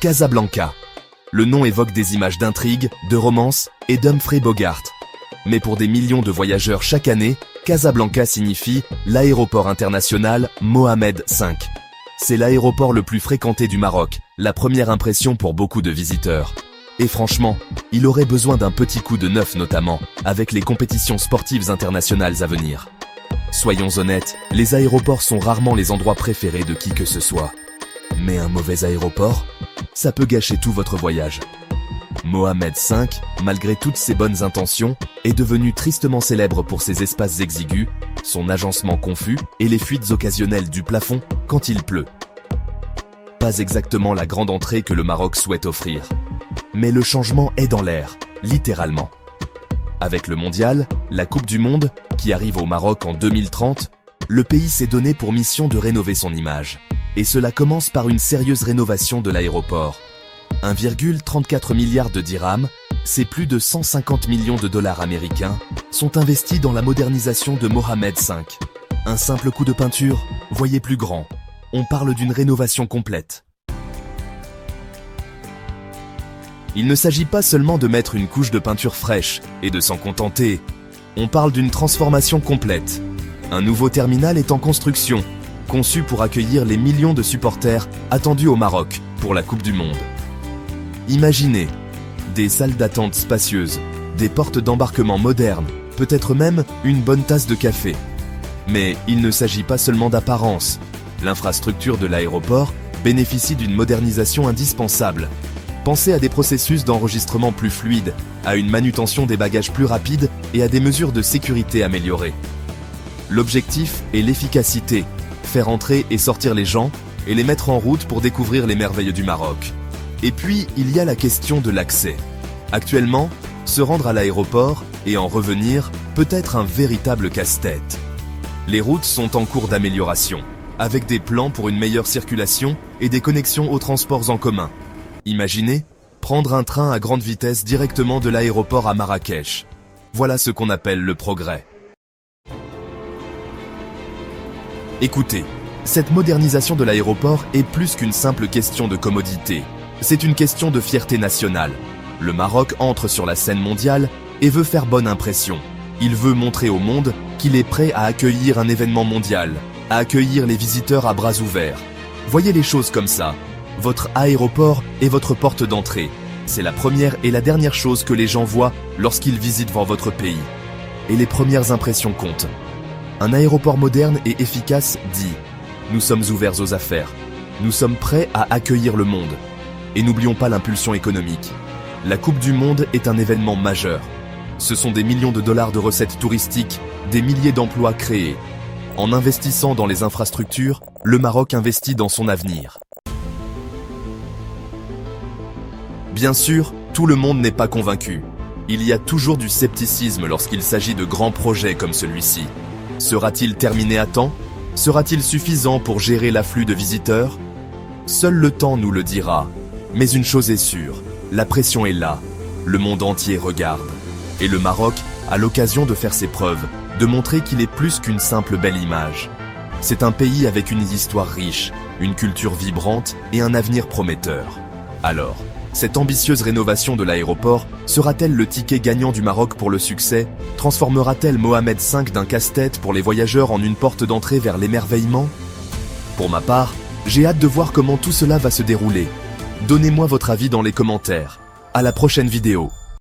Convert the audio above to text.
Casablanca. Le nom évoque des images d'intrigue, de romance et d'Humphrey Bogart. Mais pour des millions de voyageurs chaque année, Casablanca signifie l'aéroport international Mohamed V. C'est l'aéroport le plus fréquenté du Maroc, la première impression pour beaucoup de visiteurs. Et franchement, il aurait besoin d'un petit coup de neuf notamment, avec les compétitions sportives internationales à venir. Soyons honnêtes, les aéroports sont rarement les endroits préférés de qui que ce soit. Mais un mauvais aéroport, ça peut gâcher tout votre voyage. Mohamed V, malgré toutes ses bonnes intentions, est devenu tristement célèbre pour ses espaces exigus, son agencement confus et les fuites occasionnelles du plafond quand il pleut. Pas exactement la grande entrée que le Maroc souhaite offrir. Mais le changement est dans l'air, littéralement. Avec le mondial, la Coupe du Monde, qui arrive au Maroc en 2030, le pays s'est donné pour mission de rénover son image. Et cela commence par une sérieuse rénovation de l'aéroport. 1,34 milliard de dirhams, c'est plus de 150 millions de dollars américains, sont investis dans la modernisation de Mohamed V. Un simple coup de peinture, voyez plus grand. On parle d'une rénovation complète. Il ne s'agit pas seulement de mettre une couche de peinture fraîche et de s'en contenter. On parle d'une transformation complète. Un nouveau terminal est en construction, conçu pour accueillir les millions de supporters attendus au Maroc pour la Coupe du Monde. Imaginez des salles d'attente spacieuses, des portes d'embarquement modernes, peut-être même une bonne tasse de café. Mais il ne s'agit pas seulement d'apparence. L'infrastructure de l'aéroport bénéficie d'une modernisation indispensable. Pensez à des processus d'enregistrement plus fluides, à une manutention des bagages plus rapide et à des mesures de sécurité améliorées. L'objectif est l'efficacité, faire entrer et sortir les gens et les mettre en route pour découvrir les merveilles du Maroc. Et puis, il y a la question de l'accès. Actuellement, se rendre à l'aéroport et en revenir peut être un véritable casse-tête. Les routes sont en cours d'amélioration, avec des plans pour une meilleure circulation et des connexions aux transports en commun. Imaginez, prendre un train à grande vitesse directement de l'aéroport à Marrakech. Voilà ce qu'on appelle le progrès. Écoutez, cette modernisation de l'aéroport est plus qu'une simple question de commodité. C'est une question de fierté nationale. Le Maroc entre sur la scène mondiale et veut faire bonne impression. Il veut montrer au monde qu'il est prêt à accueillir un événement mondial, à accueillir les visiteurs à bras ouverts. Voyez les choses comme ça. Votre aéroport est votre porte d'entrée. C'est la première et la dernière chose que les gens voient lorsqu'ils visitent votre pays. Et les premières impressions comptent. Un aéroport moderne et efficace dit « Nous sommes ouverts aux affaires. Nous sommes prêts à accueillir le monde. » Et n'oublions pas l'impulsion économique. La Coupe du Monde est un événement majeur. Ce sont des millions de dollars de recettes touristiques, des milliers d'emplois créés. En investissant dans les infrastructures, le Maroc investit dans son avenir. Bien sûr, tout le monde n'est pas convaincu. Il y a toujours du scepticisme lorsqu'il s'agit de grands projets comme celui-ci. Sera-t-il terminé à temps? Sera-t-il suffisant pour gérer l'afflux de visiteurs? Seul le temps nous le dira. Mais une chose est sûre, la pression est là. Le monde entier regarde. Et le Maroc a l'occasion de faire ses preuves, de montrer qu'il est plus qu'une simple belle image. C'est un pays avec une histoire riche, une culture vibrante et un avenir prometteur. Alors, cette ambitieuse rénovation de l'aéroport sera-t-elle le ticket gagnant du Maroc pour le succès? Transformera-t-elle Mohamed V d'un casse-tête pour les voyageurs en une porte d'entrée vers l'émerveillement? Pour ma part, j'ai hâte de voir comment tout cela va se dérouler. Donnez-moi votre avis dans les commentaires. À la prochaine vidéo.